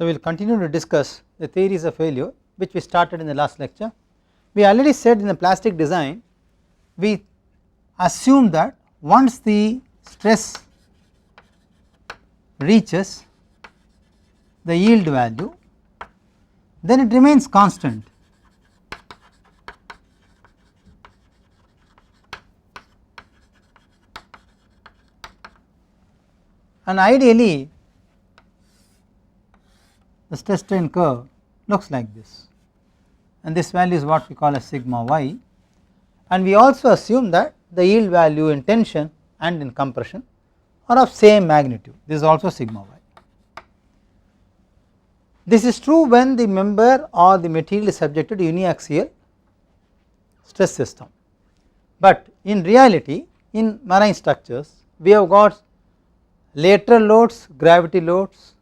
So, we will continue to discuss the theories of failure which we started in the last lecture. We already said in the plastic design we assume that once the stress reaches the yield value, then it remains constant and ideally the stress strain curve looks like this, and this value is what we call as sigma y, and we also assume that the yield value in tension and in compression are of same magnitude, this is also sigma y. This is true when the member or the material is subjected to uniaxial stress system, but in reality in marine structures we have got lateral loads, gravity loads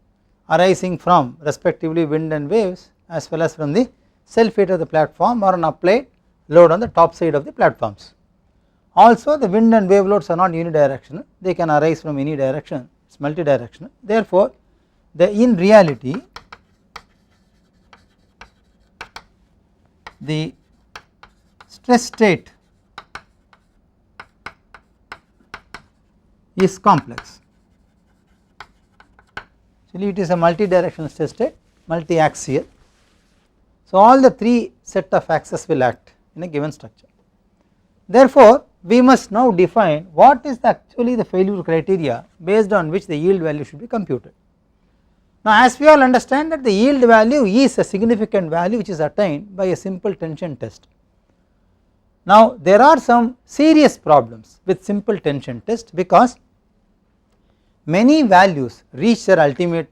arising from respectively wind and waves as well as from the self weight of the platform or an applied load on the top side of the platforms. Also the wind and wave loads are not unidirectional, they can arise from any direction, it is multidirectional. Therefore, in reality the stress state is complex. Actually it is a multi-directional stress state, multi-axial. So all the three set of axes will act in a given structure. Therefore we must now define what is actually the failure criteria based on which the yield value should be computed. Now as we all understand that the yield value is a significant value which is attained by a simple tension test. Now there are some serious problems with simple tension test because many values reach their ultimate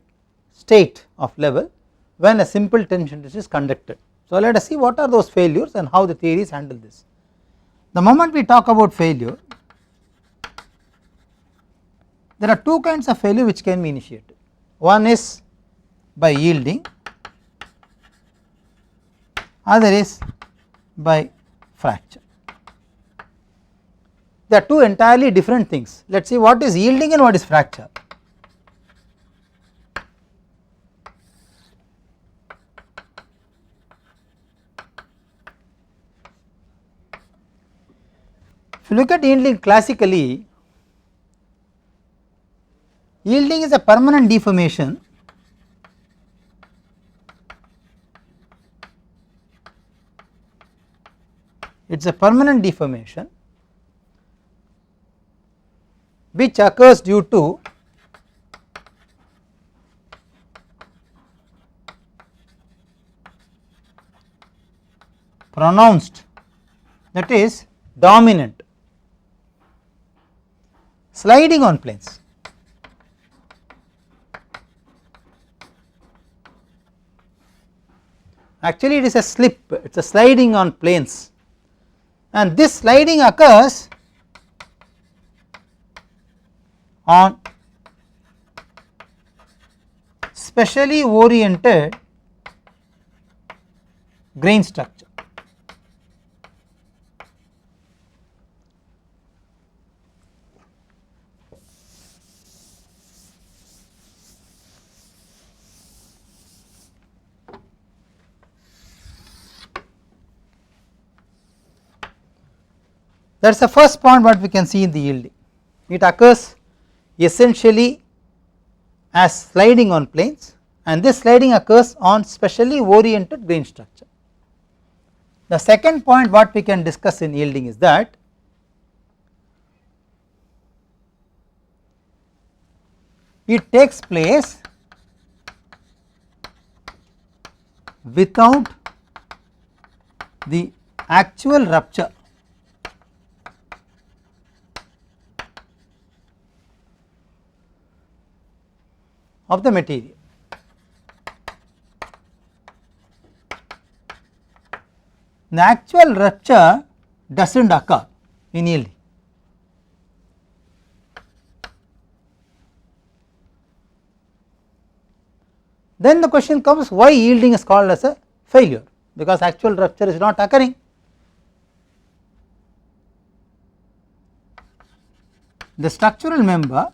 state of level when a simple tension test is conducted. So let us see what are those failures and how the theories handle this. The moment we talk about failure, there are two kinds of failure which can be initiated. One is by yielding, other is by fracture. They are two entirely different things. Let us see what is yielding and what is fracture. If you look at yielding classically, yielding is a permanent deformation it is a permanent deformation which occurs due to pronounced, that is dominant sliding on planes. Actually it is a slip, it is a sliding on planes, and this sliding occurs on specially oriented grain structure. That is the first point what we can see in the yielding. It occurs essentially as sliding on planes, and this sliding occurs on specially oriented grain structure. The second point what we can discuss in yielding is that it takes place without the actual rupture of the material. The actual rupture does not occur in yielding. Then the question comes, why yielding is called as a failure, because actual rupture is not occurring. The structural member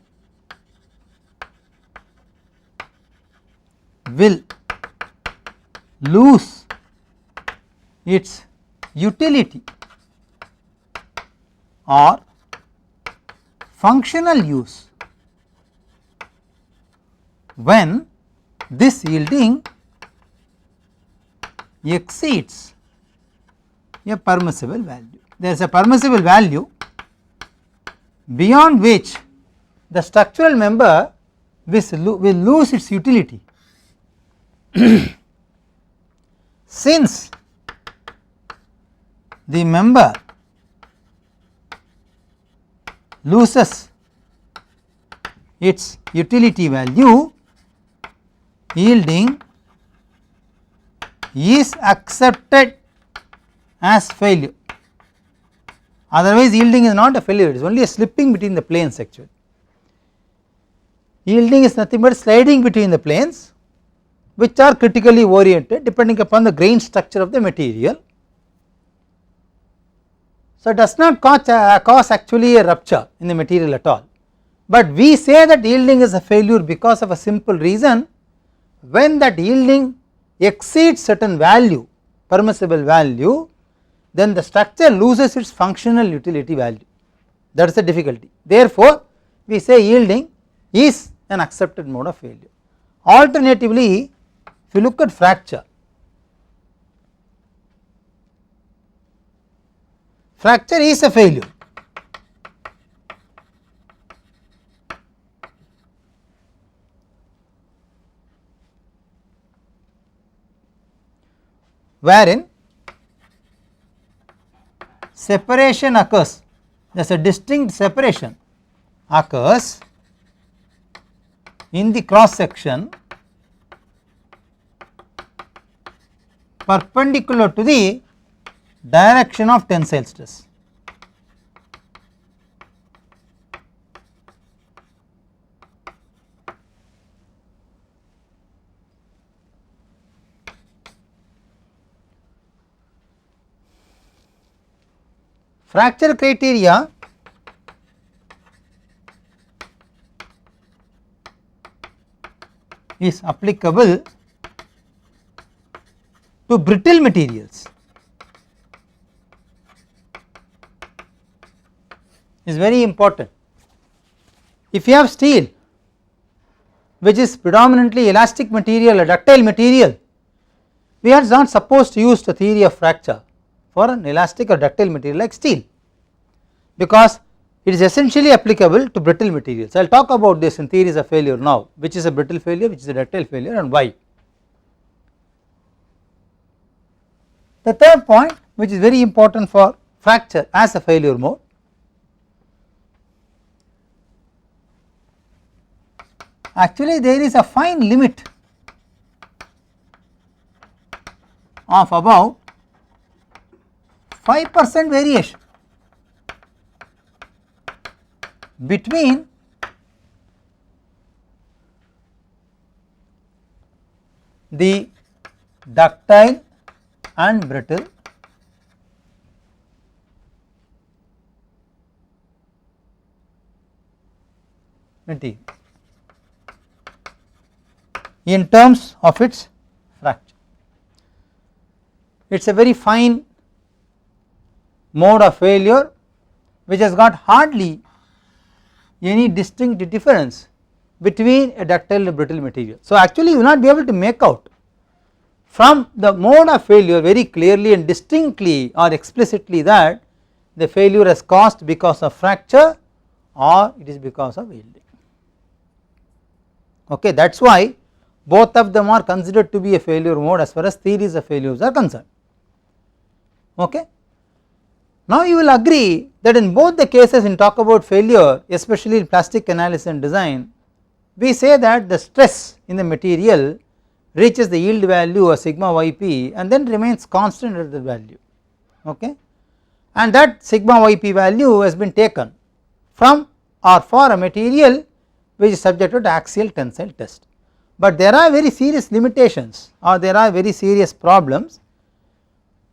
will lose its utility or functional use when this yielding exceeds a permissible value. There is a permissible value beyond which the structural member will lose its utility. Since the member loses its utility value, yielding is accepted as failure. Otherwise yielding is not a failure, it is only a slipping between the planes actually. Yielding is nothing but sliding between the planes which are critically oriented depending upon the grain structure of the material. So it does not cause actually a rupture in the material at all, but we say that yielding is a failure because of a simple reason: when that yielding exceeds certain value, permissible value, then the structure loses its functional utility value. That is the difficulty. Therefore we say yielding is an accepted mode of failure. Alternatively, if you look at fracture, fracture is a failure. Wherein separation occurs, there is a distinct separation occurs in the cross section perpendicular to the direction of tensile stress. Fracture criteria is applicable to brittle materials, is very important. If you have steel which is predominantly elastic material or ductile material, we are not supposed to use the theory of fracture for an elastic or ductile material like steel, because it is essentially applicable to brittle materials. I will talk about this in theories of failure now, which is a brittle failure, which is a ductile failure, and why. The third point, which is very important for fracture as a failure mode, actually there is a fine limit of about 5% variation between the ductile and brittle material in terms of its fracture. It is a very fine mode of failure which has got hardly any distinct difference between a ductile and brittle material. So actually you will not be able to make out from the mode of failure very clearly and distinctly or explicitly that the failure is caused because of fracture or it is because of yielding. Okay, that is why both of them are considered to be a failure mode as far as theories of failures are concerned. Okay. Now you will agree that in both the cases in talk about failure, especially in plastic analysis and design, we say that the stress in the material reaches the yield value of sigma yp and then remains constant at the value, okay, and that sigma yp value has been taken from or for a material which is subjected to axial tensile test. But there are very serious limitations or there are very serious problems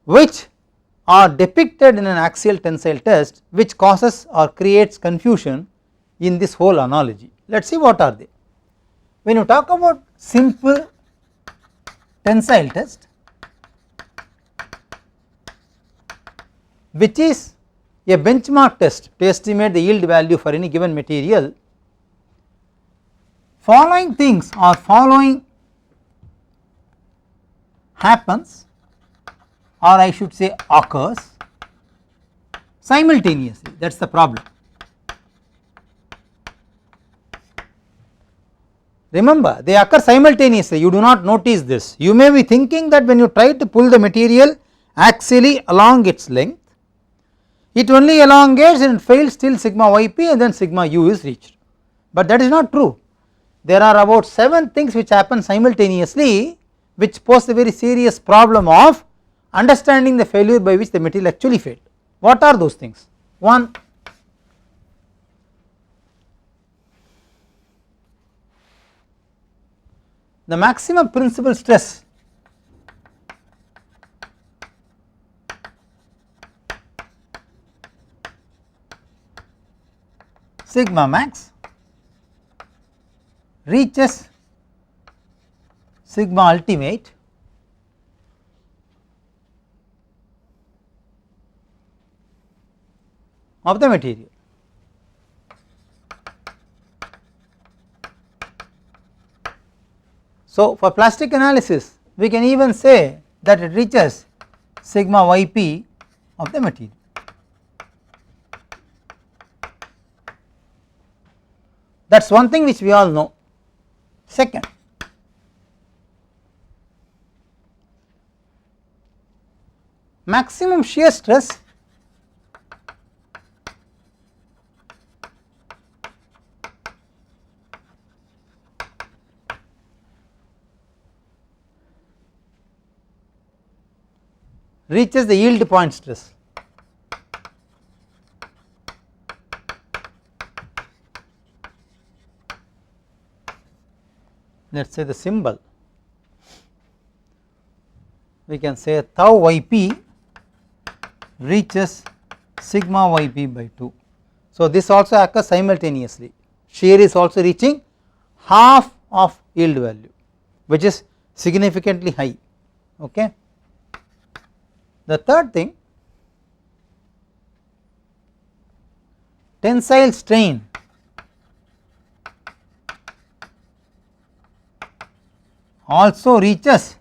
which are depicted in an axial tensile test which causes or creates confusion in this whole analogy. Let us see what are they. When you talk about simple tensile test, which is a benchmark test to estimate the yield value for any given material. Following things or following happens, or I should say occurs simultaneously, that is the problem. Remember, they occur simultaneously, you do not notice this. You may be thinking that when you try to pull the material axially along its length, it only elongates and it fails till sigma yp and then sigma u is reached, but that is not true. There are about 7 things which happen simultaneously, which pose a very serious problem of understanding the failure by which the material actually failed. What are those things? 1, the maximum principal stress sigma max reaches sigma ultimate of the material. So, for plastic analysis we can even say that it reaches sigma yp of the material. That is one thing which we all know. Second, maximum shear stress reaches the yield point stress. Let us say the symbol, we can say tau yp reaches sigma yp by 2. So, this also occurs simultaneously, shear is also reaching half of yield value, which is significantly high. Okay. The third thing, tensile strain also reaches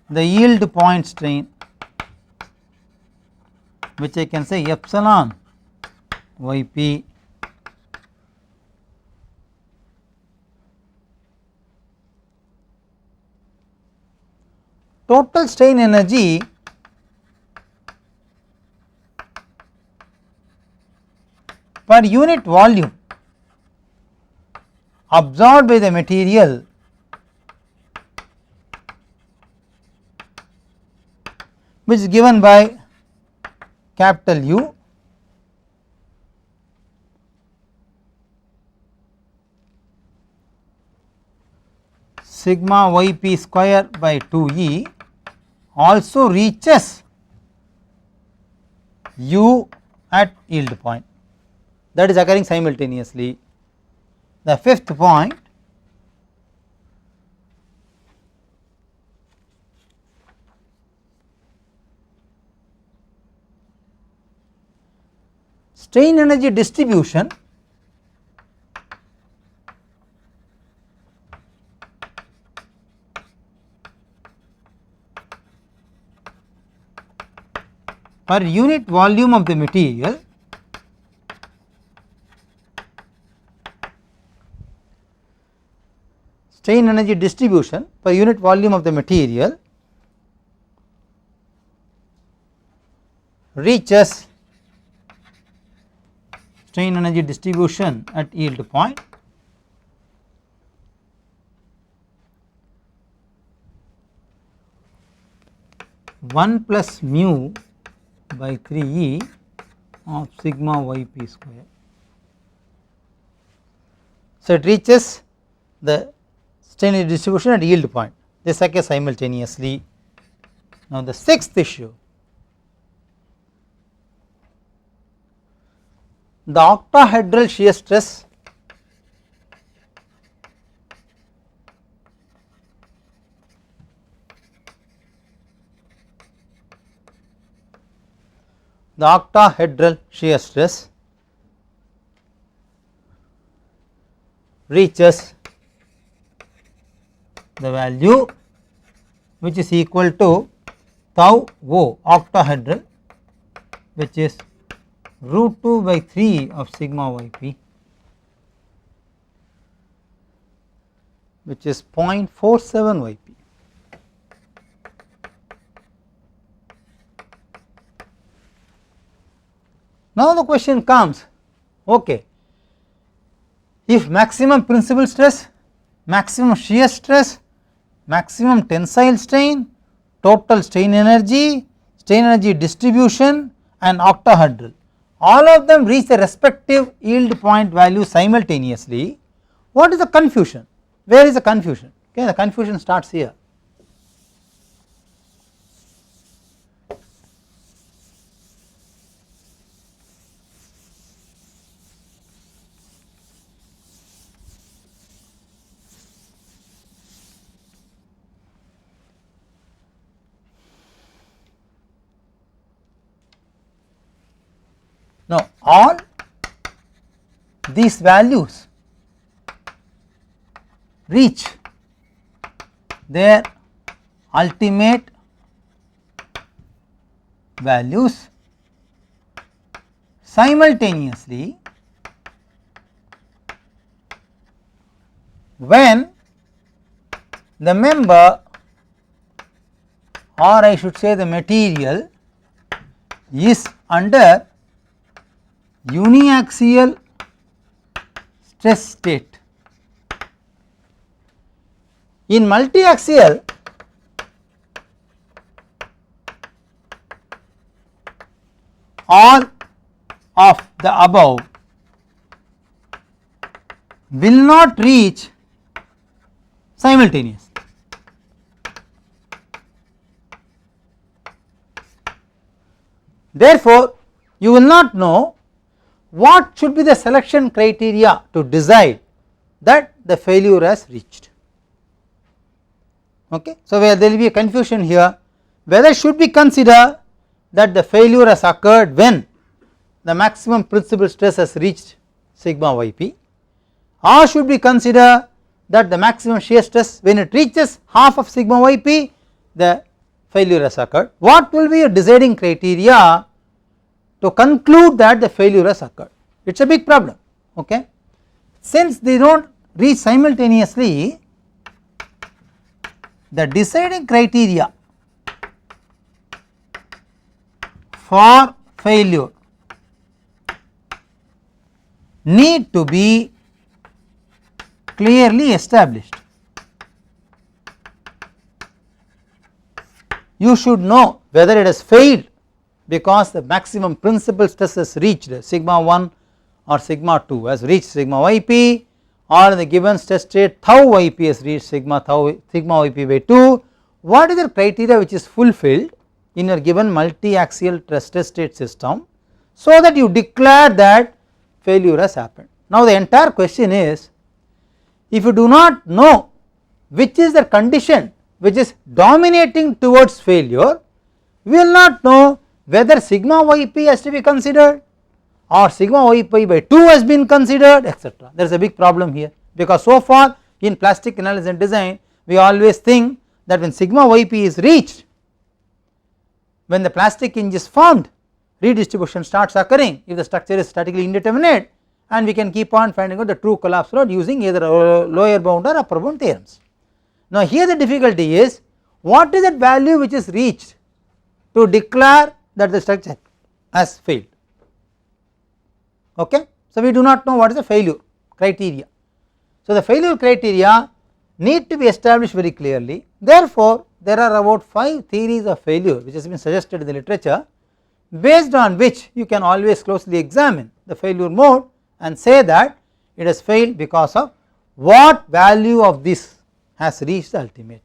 the yield point strain, which I can say epsilon yp total strain energy per unit volume absorbed by the material which is given by capital U sigma yp square by 2e also reaches u at yield point, that is occurring simultaneously. The fifth point, strain energy distribution per unit volume of the material strain energy distribution per unit volume of the material reaches strain energy distribution at yield point one plus mu by 3e of sigma yp square. So, it reaches the strain energy distribution at yield point, this occurs simultaneously. Now, the sixth issue, the octahedral shear stress the octahedral shear stress reaches the value which is equal to tau O octahedral, which is root 2 by 3 of sigma yp, which is 0.47 yp. Now the question comes, okay, if maximum principal stress, maximum shear stress, maximum tensile strain, total strain energy distribution and octahedral, all of them reach the respective yield point value simultaneously, what is the confusion? Where is the confusion? Okay, the confusion starts here. Now all these values reach their ultimate values simultaneously when the member, or I should say the material, is under uniaxial stress state. In multi-axial, all of the above will not reach simultaneously. Therefore, you will not know what should be the selection criteria to decide that the failure has reached. Okay. So, where there will be a confusion here, whether should we consider that the failure has occurred when the maximum principal stress has reached sigma yp, or should we consider that the maximum shear stress when it reaches half of sigma yp, the failure has occurred. What will be a deciding criteria to conclude that the failure has occurred? It is a big problem. Okay. Since they do not reach simultaneously, the deciding criteria for failure need to be clearly established. You should know whether it has failed because the maximum principal stress has reached sigma 1 or sigma 2 has reached sigma yp, or in the given stress state tau yp has reached sigma yp by 2. What is the criteria which is fulfilled in your given multi-axial stress state system, so that you declare that failure has happened. Now the entire question is, if you do not know which is the condition which is dominating towards failure, we will not know whether sigma yp has to be considered or sigma yp by 2 has been considered, etc. There is a big problem here, because so far in plastic analysis and design we always think that when sigma yp is reached, when the plastic hinge is formed, redistribution starts occurring if the structure is statically indeterminate, and we can keep on finding out the true collapse load using either lower bound or upper bound theorems. Now here the difficulty is, what is that value which is reached to declare that the structure has failed? Okay. So we do not know what is the failure criteria. So the failure criteria need to be established very clearly. Therefore there are about 5 theories of failure which has been suggested in the literature, based on which you can always closely examine the failure mode and say that it has failed because of what value of this has reached the ultimate.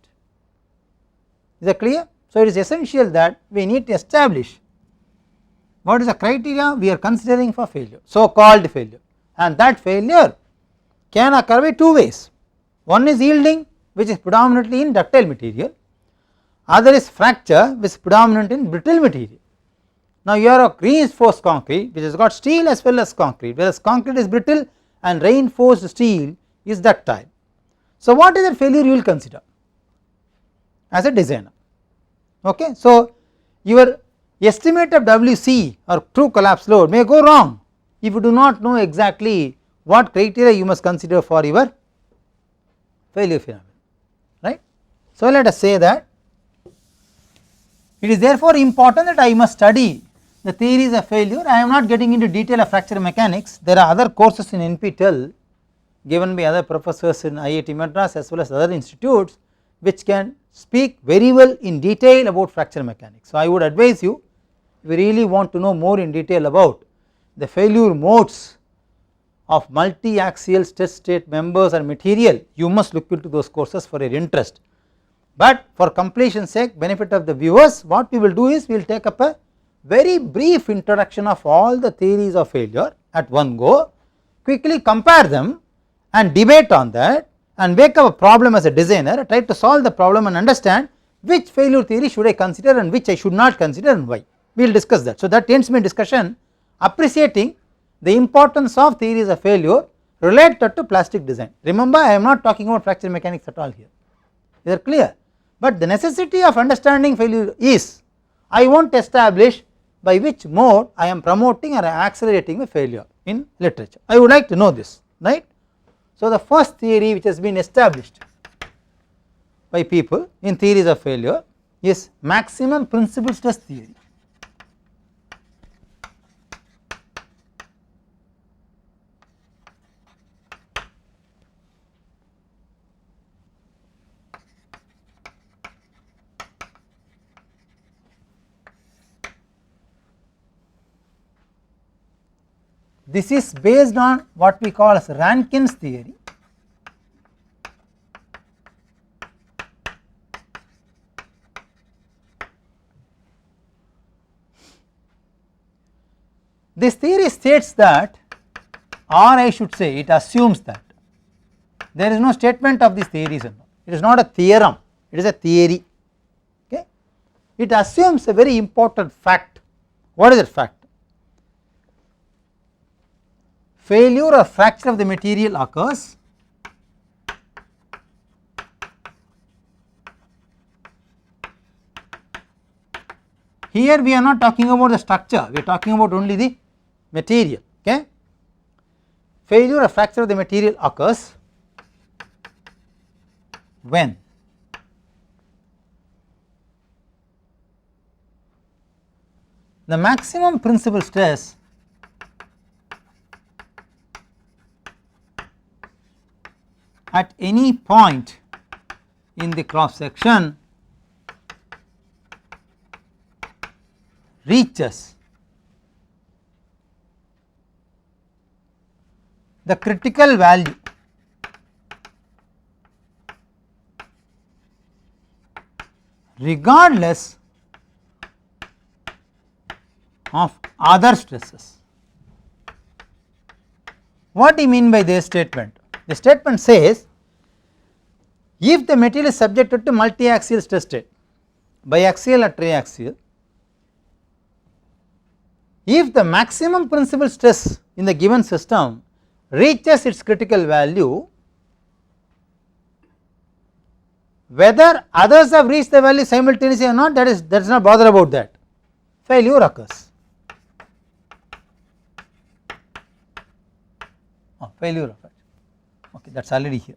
Is that clear? So it is essential that we need to establish what is the criteria we are considering for failure, so called failure, and that failure can occur by 2 ways. One is yielding, which is predominantly in ductile material, other is fracture which is predominant in brittle material. Now you have a reinforced concrete which has got steel as well as concrete, whereas concrete is brittle and reinforced steel is ductile. So what is the failure you will consider as a designer? Okay. So your estimate of WC or true collapse load may go wrong if you do not know exactly what criteria you must consider for your failure phenomenon, right. So let us say that it is therefore important that I must study the theories of failure. I am not getting into detail of fracture mechanics. There are other courses in NPTEL given by other professors in IIT Madras as well as other institutes which can speak very well in detail about fracture mechanics. So I would advise you, if you really want to know more in detail about the failure modes of multi-axial stress state members or material, you must look into those courses for your interest. But for completion sake, benefit of the viewers, what we will do is we will take up a very brief introduction of all the theories of failure at one go, quickly compare them and debate on that and make up a problem as a designer, try to solve the problem and understand which failure theory should I consider and which I should not consider and why. We will discuss that. So that ends my discussion appreciating the importance of theories of failure related to plastic design. Remember, I am not talking about fracture mechanics at all here, is that clear? But the necessity of understanding failure is I want to establish by which mode I am promoting or accelerating the failure in literature. I would like to know this, right. So the first theory which has been established by people in theories of failure is maximum principal stress theory. This is based on what we call as Rankine's theory. This theory states that, or I should say it assumes that, there is no statement of these theories, it is not a theorem, it is a theory. Okay. It assumes a very important fact. What is that fact? Failure or fracture of the material occurs here. We are not talking about the structure, we are talking about only the material. Okay. Failure or fracture of the material occurs when the maximum principal stress at any point in the cross section reaches the critical value regardless of other stresses. What do you mean by this statement? The statement says, if the material is subjected to multi-axial stress state, biaxial or triaxial, if the maximum principal stress in the given system reaches its critical value, whether others have reached the value simultaneously or not, that is not bother about that, failure occurs. Failure occurs. Okay, that is already here,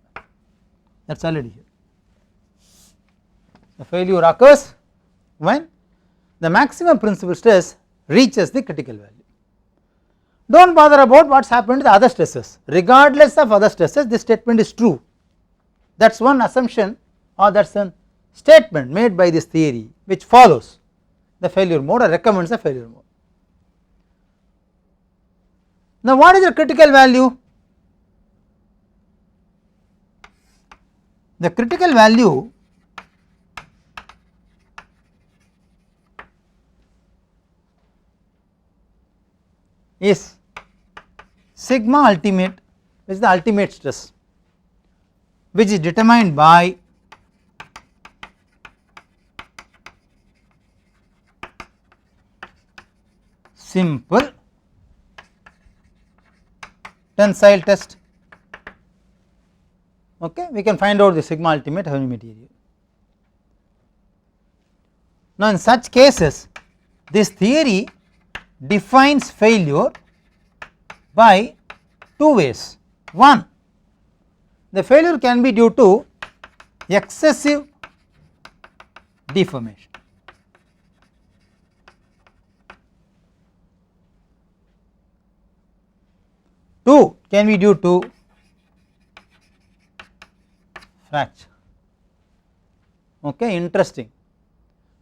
that is already here. The failure occurs when the maximum principal stress reaches the critical value. Do not bother about what has happened to the other stresses, regardless of other stresses this statement is true. That is one assumption, or that is a statement made by this theory which follows the failure mode or recommends the failure mode. Now what is the critical value? The critical value is sigma ultimate, which is the ultimate stress, which is determined by simple tensile test. Okay, we can find out the sigma ultimate heavy material. Now, in such cases this theory defines failure by two ways. One, the failure can be due to excessive deformation. Two, can be due to fracture. Okay, interesting.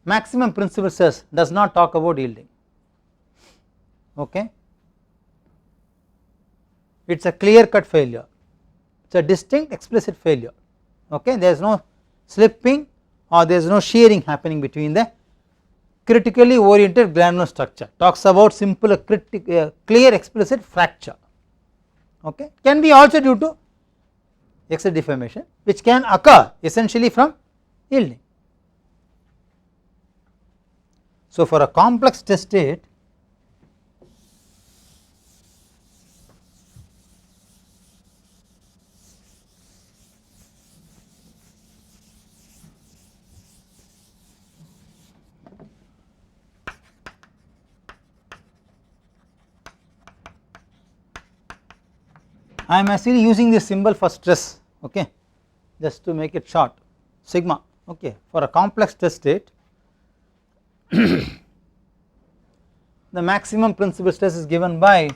Maximum principal stress does not talk about yielding. Okay, it is a clear cut failure, it is a distinct explicit failure. Okay, there is no slipping or there is no shearing happening between the critically oriented granular structure, talks about simple clear explicit fracture. Okay, can be also due to excess deformation which can occur essentially from yielding. So, for a complex test state, I am actually using this symbol for stress, okay, just to make it short, sigma. Okay, for a complex test state the maximum principal stress is given by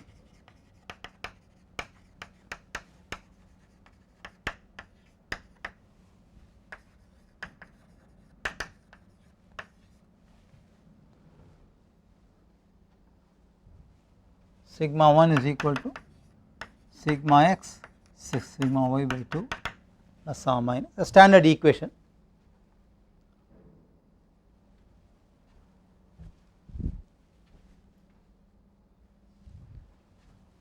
sigma 1 is equal to sigma x 6 sigma y by 2 plus or minus a standard equation.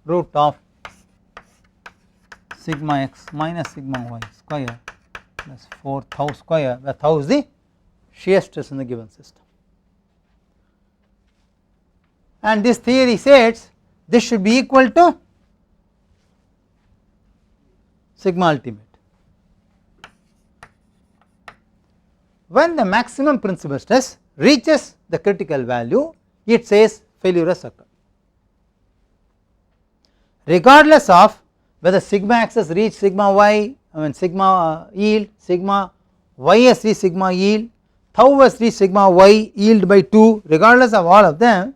Root of sigma x minus sigma y square plus 4 tau square, where tau is the shear stress in the given system. And this theory says this should be equal to sigma ultimate. When the maximum principal stress reaches the critical value, it says failure has occurred, regardless of whether sigma x has reached sigma y, sigma yield, sigma y has reached sigma yield, tau has reached sigma y yield by 2, regardless of all of them,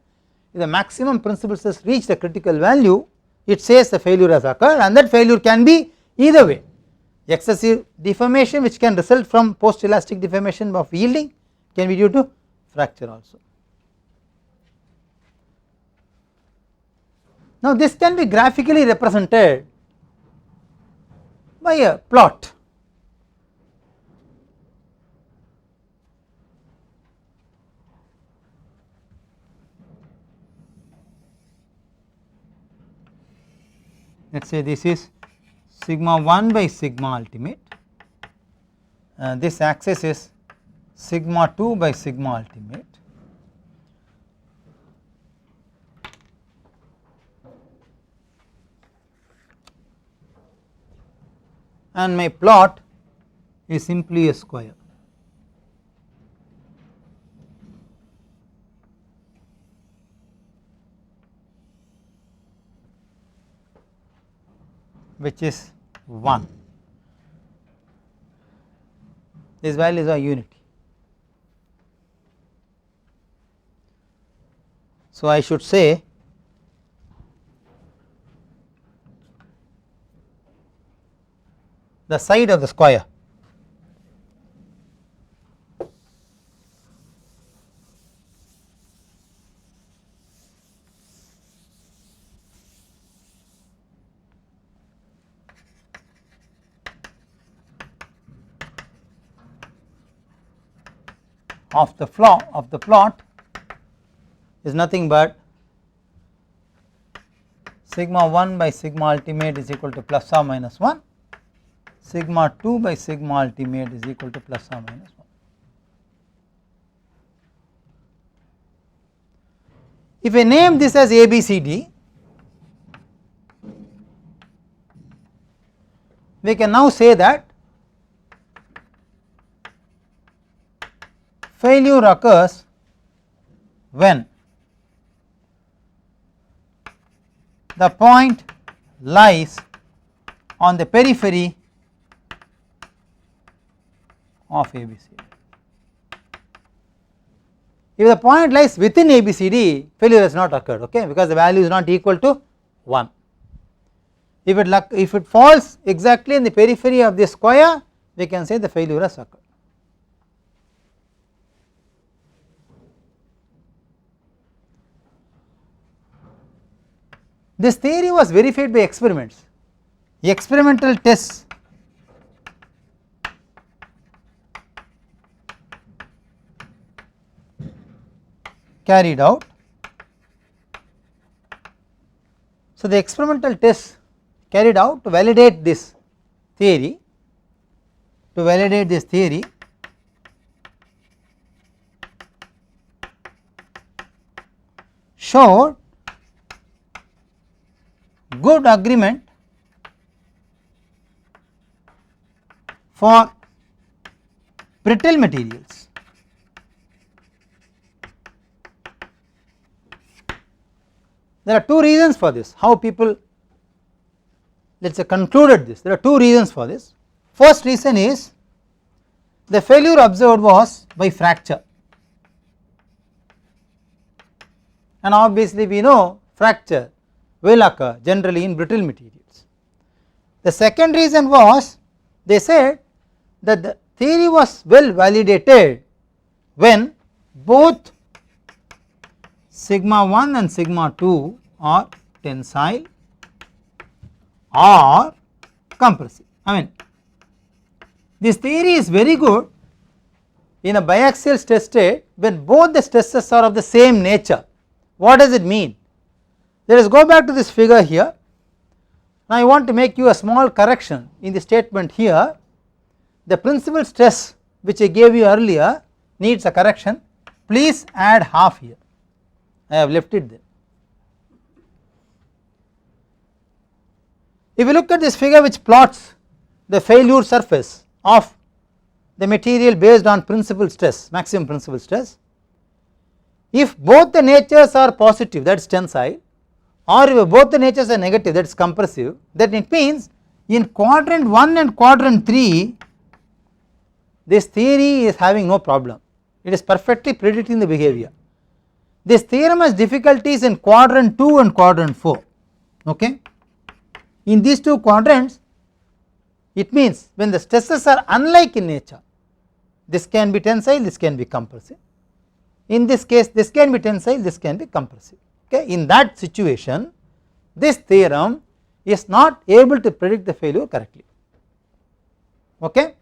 if the maximum principal stress reach the critical value, it says the failure has occurred, and that failure can be either way: excessive deformation which can result from post elastic deformation of yielding, can be due to fracture also. Now, this can be graphically represented by a plot. Let us say this is sigma 1 by sigma ultimate, this axis is sigma 2 by sigma ultimate, and my plot is simply a square. Which is 1. These values are unity. So, I should say the side of the square of the plot is nothing but sigma 1 by sigma ultimate is equal to plus or minus 1, sigma 2 by sigma ultimate is equal to plus or minus 1. If I name this as ABCD, we can now say that failure occurs when the point lies on the periphery of ABCD. If the point lies within ABCD, failure has not occurred, okay, because the value is not equal to 1. If it falls exactly in the periphery of the square, we can say the failure has occurred. This theory was verified by experiments. Experimental tests carried out. So, the experimental tests carried out to validate this theory, showed good agreement for brittle materials. There are two reasons for this, how people, let us say, concluded this. There are two reasons for this. First reason is the failure observed was by fracture, and obviously we know fracture will occur generally in brittle materials. The second reason was, they said that the theory was well validated when both sigma 1 and sigma 2 are tensile or compressive. I mean, this theory is very good in a biaxial stress state when both the stresses are of the same nature. What does it mean? Let us go back to this figure here. Now I want to make you a small correction in the statement here. The principal stress which I gave you earlier needs a correction. Please add half here. I have left it there. If you look at this figure which plots the failure surface of the material based on principal stress, maximum principal stress, if both the natures are positive, that is tensile, or if both the natures are negative, that is compressive, then it means in quadrant 1 and quadrant 3 this theory is having no problem, it is perfectly predicting the behavior. This theorem has difficulties in quadrant 2 and quadrant 4, okay. In these two quadrants, it means when the stresses are unlike in nature, this can be tensile, this can be compressive. In this case, this can be tensile, this can be compressive, okay. In that situation, this theorem is not able to predict the failure correctly, okay.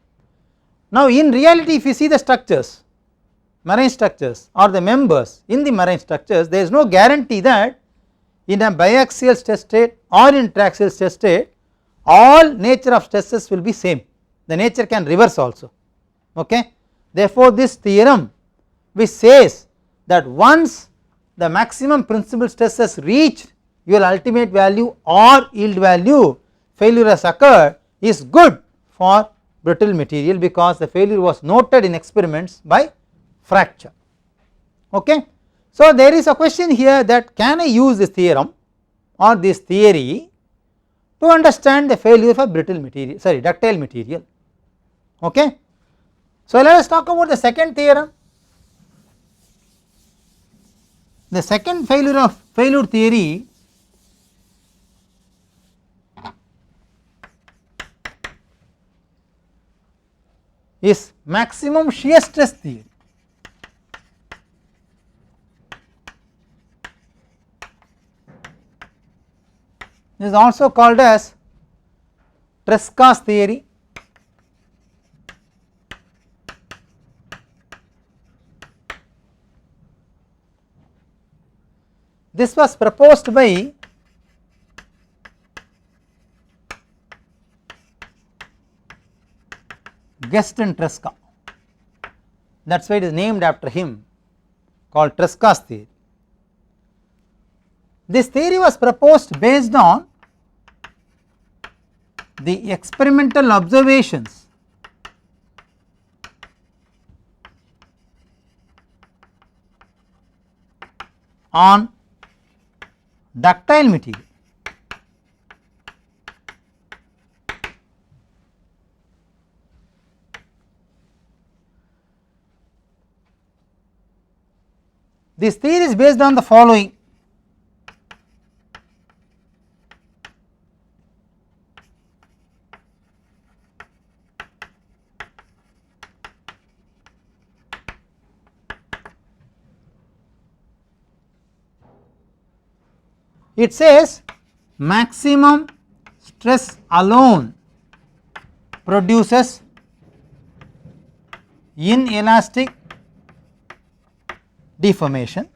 Now in reality, if you see the structures, marine structures or the members in the marine structures, there is no guarantee that in a biaxial stress state or in triaxial stress state all nature of stresses will be same, the nature can reverse also, okay. Therefore this theorem which says that once the maximum principal stress has reached your ultimate value or yield value, failure has occurred, is good for brittle material because the failure was noted in experiments by fracture, okay. So there is a question here that can I use this theorem or this theory to understand the failure for brittle material, sorry, ductile material, okay. So let us talk about the second theorem. The second failure theory is maximum shear stress theory. This is also called as Tresca's theory. This was proposed by Guest and Tresca, that is why it is named after him, called Tresca's theory. This theory was proposed based on the experimental observations on ductile material. This theory is based on the following. It says maximum stress alone produces inelastic deformation.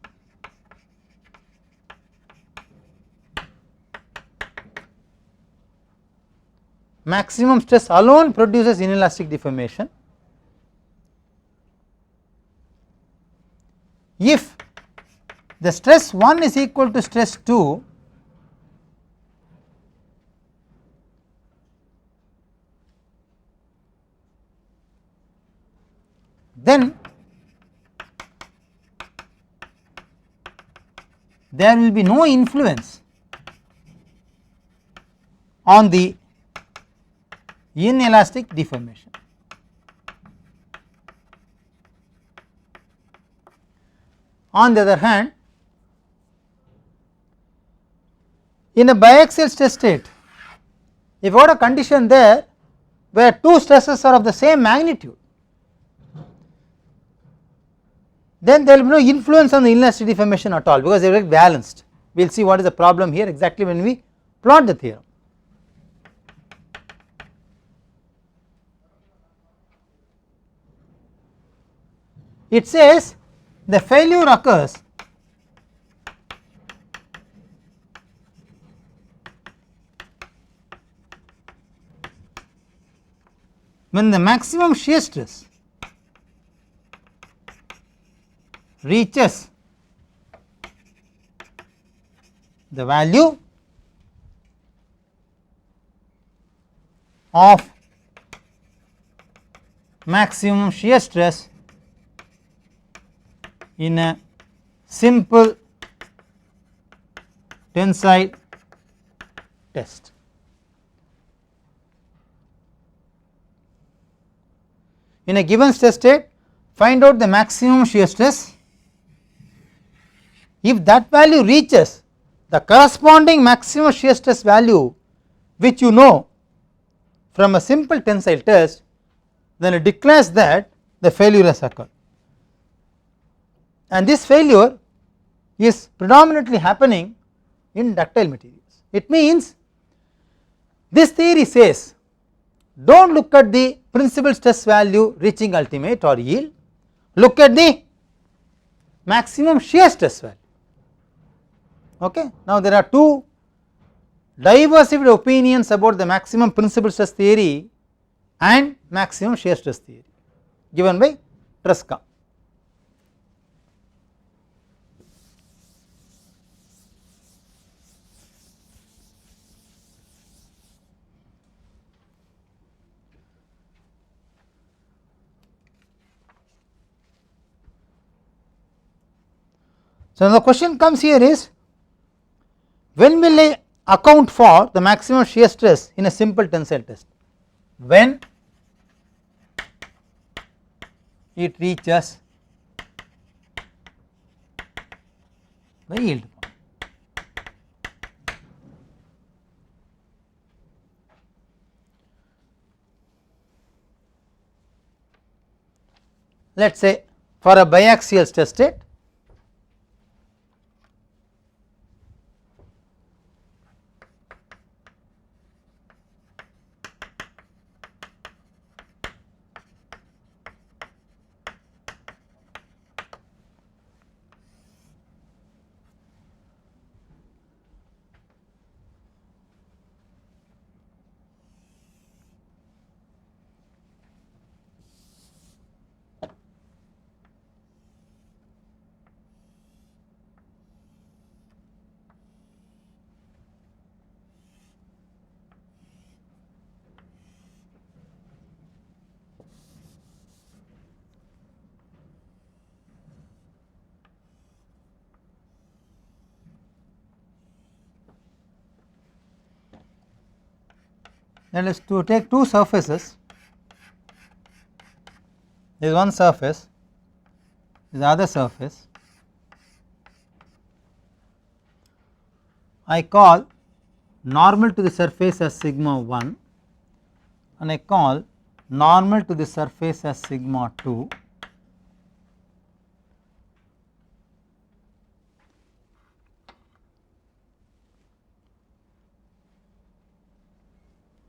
Maximum stress alone produces inelastic deformation if the stress 1 is equal to stress 2, then there will be no influence on the inelastic deformation. On the other hand, in a biaxial stress state, if you have a condition there where two stresses are of the same magnitude, then there will be no influence on the inelastic deformation at all, because they are balanced. We will see what is the problem here exactly when we plot the theorem. It says the failure occurs when the maximum shear stress reaches the value of maximum shear stress in a simple tensile test. In a given stress state, find out the maximum shear stress. If that value reaches the corresponding maximum shear stress value, which you know from a simple tensile test, then it declares that the failure has occurred, and this failure is predominantly happening in ductile materials. It means this theory says do not look at the principal stress value reaching ultimate or yield, look at the maximum shear stress value. Okay. Now, there are two diversified opinions about the maximum principal stress theory and maximum shear stress theory given by Tresca. So, the question comes here is, when will I account for the maximum shear stress in a simple tensile test? When it reaches the yield point. Let us say for a biaxial stress state, Let us to take two surfaces. There is one surface, there is the other surface. I call normal to the surface as sigma 1 and I call normal to the surface as sigma 2.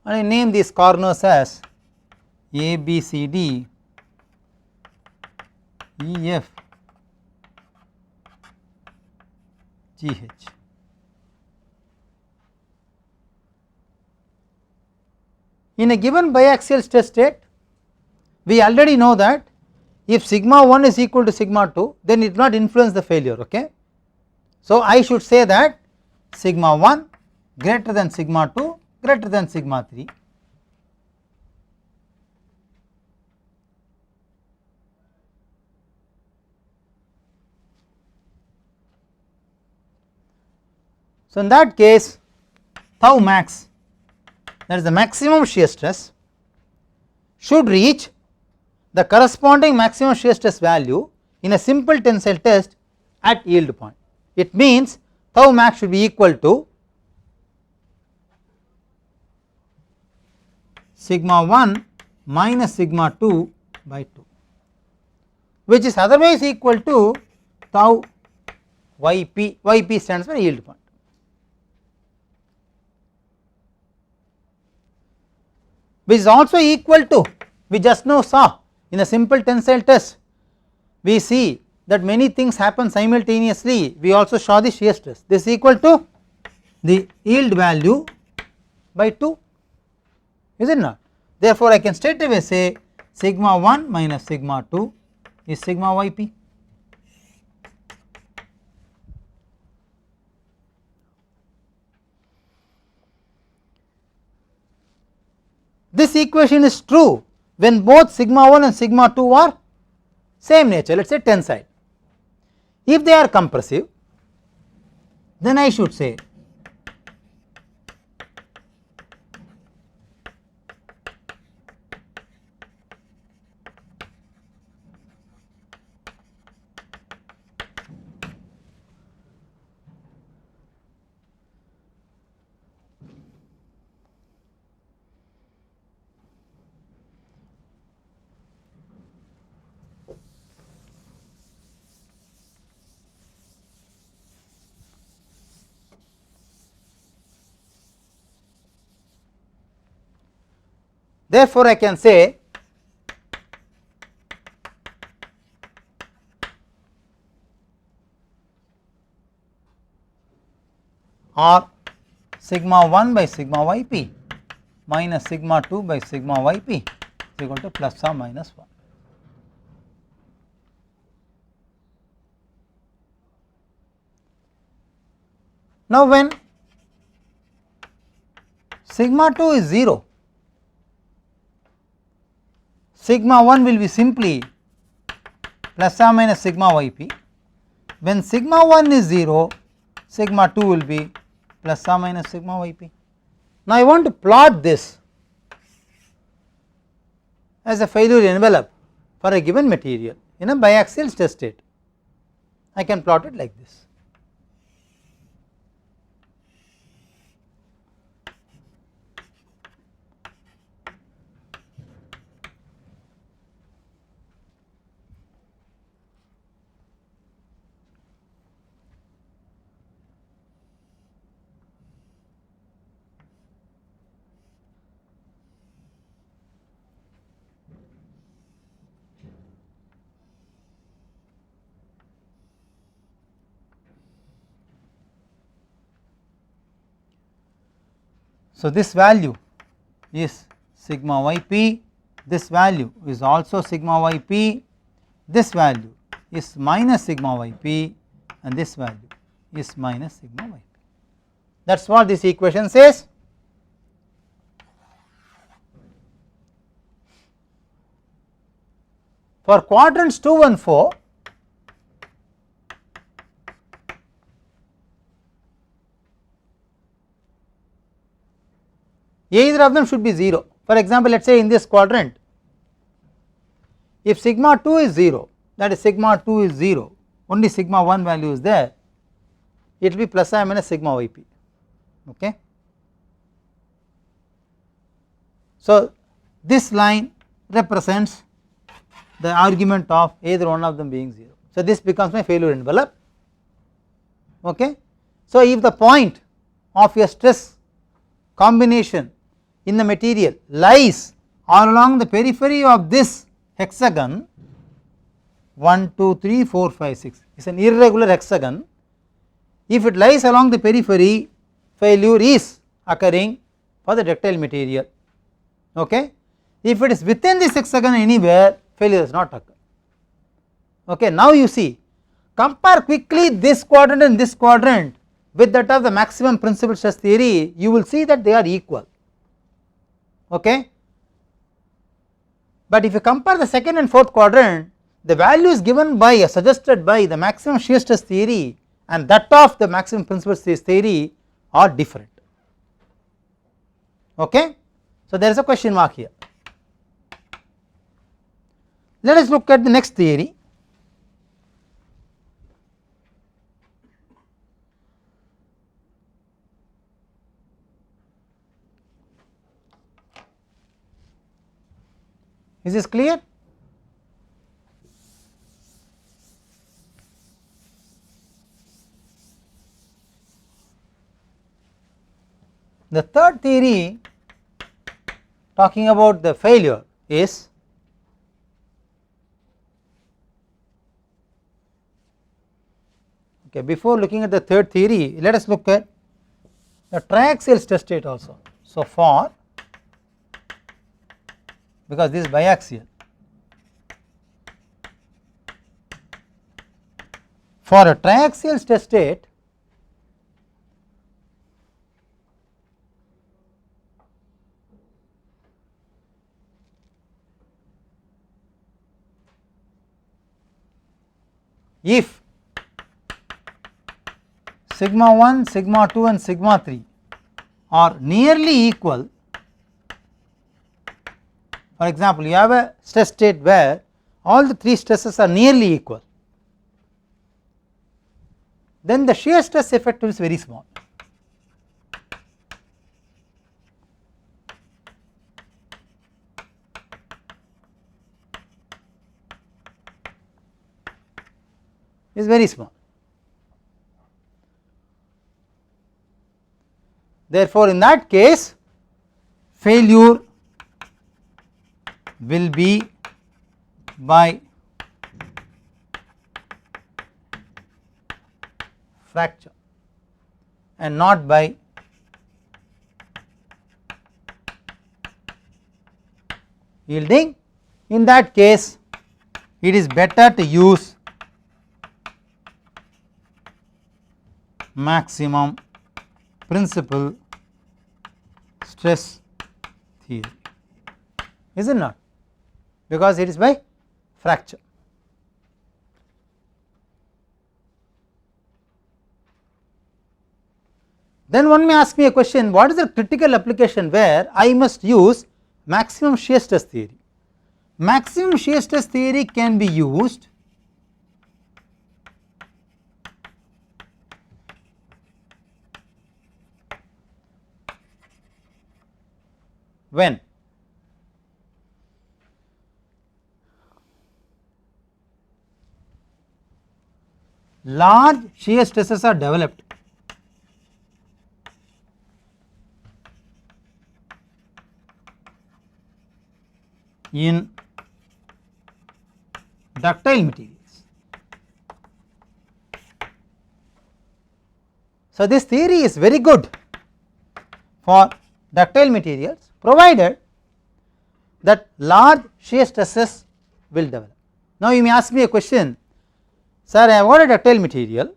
And I name these corners as A, B, C, D, E, F, G, H. In a given biaxial stress state, we already know that if sigma 1 is equal to sigma 2, then it will not influence the failure. Okay. So, I should say that sigma 1 greater than sigma 2 greater than sigma 3. So, in that case tau max, that is the maximum shear stress, should reach the corresponding maximum shear stress value in a simple tensile test at yield point. It means tau max should be equal to sigma 1 minus sigma 2 by 2, which is otherwise equal to tau yp, yp stands for yield point. Which is also equal to, we just now saw in a simple tensile test, we see that many things happen simultaneously, we also saw the shear stress. This is equal to the yield value by 2, is it not? Therefore, I can straight away say sigma 1 minus sigma 2 is sigma yp. This equation is true when both sigma 1 and sigma 2 are same nature, let us say tensile. If they are compressive, then I should say therefore, I can say or sigma 1 by sigma yp minus sigma 2 by sigma yp is equal to plus or minus 1. Now, when sigma 2 is 0, sigma 1 will be simply plus or minus sigma yp. When sigma 1 is 0, sigma 2 will be plus or minus sigma yp. Now, I want to plot this as a failure envelope for a given material in a biaxial stress state. I can plot it like this. So, this value is sigma yp, this value is also sigma yp, this value is minus sigma yp and this value is minus sigma yp. That is what this equation says. For quadrants 2 and 4, either of them should be 0. For example, let us say in this quadrant, if sigma 2 is 0, that is sigma 2 is 0, only sigma 1 value is there, it will be plus or minus sigma yp. Okay. So this line represents the argument of either one of them being 0. So this becomes my failure envelope. Okay. So if the point of a stress combination in the material lies all along the periphery of this hexagon, 1 2 3 4 5 6 is an irregular hexagon. If it lies along the periphery, failure is occurring for the ductile material. Okay. If it is within this hexagon anywhere, failure does not occur. Okay. Now you see, compare quickly this quadrant and this quadrant with that of the maximum principal stress theory, you will see that they are equal. Okay. But if you compare the second and fourth quadrant, the values given by suggested by the maximum shear stress theory and that of the maximum principal stress theory are different. Okay. So there is a question mark here. Let us look at the next theory. Is this clear? The third theory talking about the failure is okay. Before looking at the third theory, let us look at the triaxial stress state also. So for, because this is biaxial, for a triaxial stress state, if sigma 1, sigma 2 and sigma 3 are nearly equal, for example, you have a stress state where all the 3 stresses are nearly equal, then the shear stress effect is very small. Is very small. Therefore, in that case failure will be by fracture and not by yielding. In that case, it is better to use maximum principal stress theory, is it not? Because it is by fracture. Then one may ask me a question, what is the critical application where I must use maximum shear stress theory? Maximum shear stress theory can be used when large shear stresses are developed in ductile materials. So this theory is very good for ductile materials provided that large shear stresses will develop. Now you may ask me a question, sir, I have got a ductile material,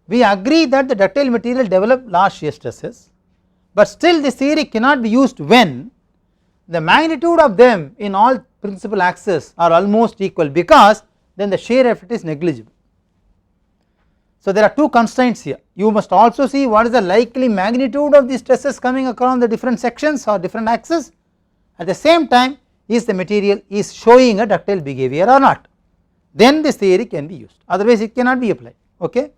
we agree that the ductile material develop large shear stresses, but still this theory cannot be used when the magnitude of them in all principal axes are almost equal, because then the shear effect is negligible. So, there are two constraints here. You must also see what is the likely magnitude of the stresses coming across the different sections or different axes. At the same time, is the material is showing a ductile behavior or not, then this theory can be used, otherwise it cannot be applied. Okay.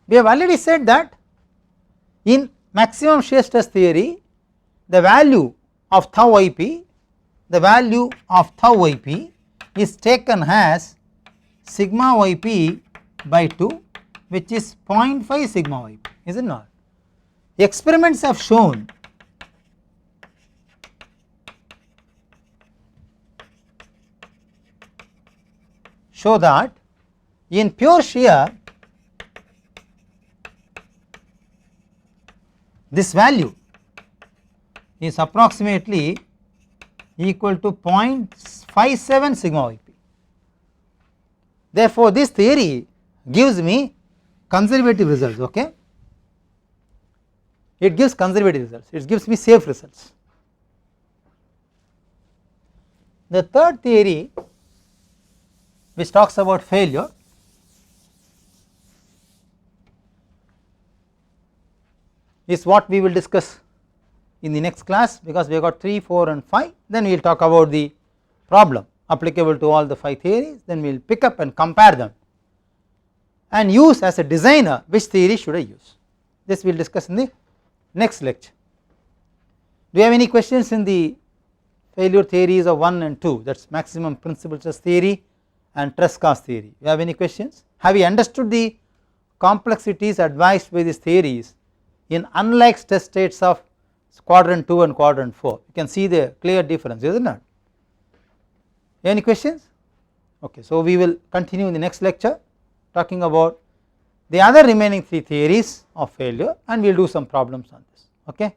We have already said that in maximum shear stress theory, the value of tau ip, is taken as sigma yp by 2, which is 0.5 sigma yp, is it not? Experiments have shown that in pure shear this value is approximately equal to 0.57 sigma yp. Therefore, this theory gives me conservative results. Okay, it gives conservative results, it gives me safe results. The third theory, which talks about failure, is what we will discuss in the next class, because we have got 3, 4 and 5, then we will talk about the problem applicable to all the 5 theories, then we will pick up and compare them and use as a designer which theory should I use. This we will discuss in the next lecture. Do you have any questions in the failure theories of 1 and 2, that is maximum principal stress theory and Tresca's theory? You have any questions? Have you understood the complexities advised by these theories in unlike stress states of quadrant 2 and quadrant 4? You can see the clear difference, is it not? Any questions? Okay, so we will continue in the next lecture talking about the other remaining 3 theories of failure, and we will do some problems on this. Okay.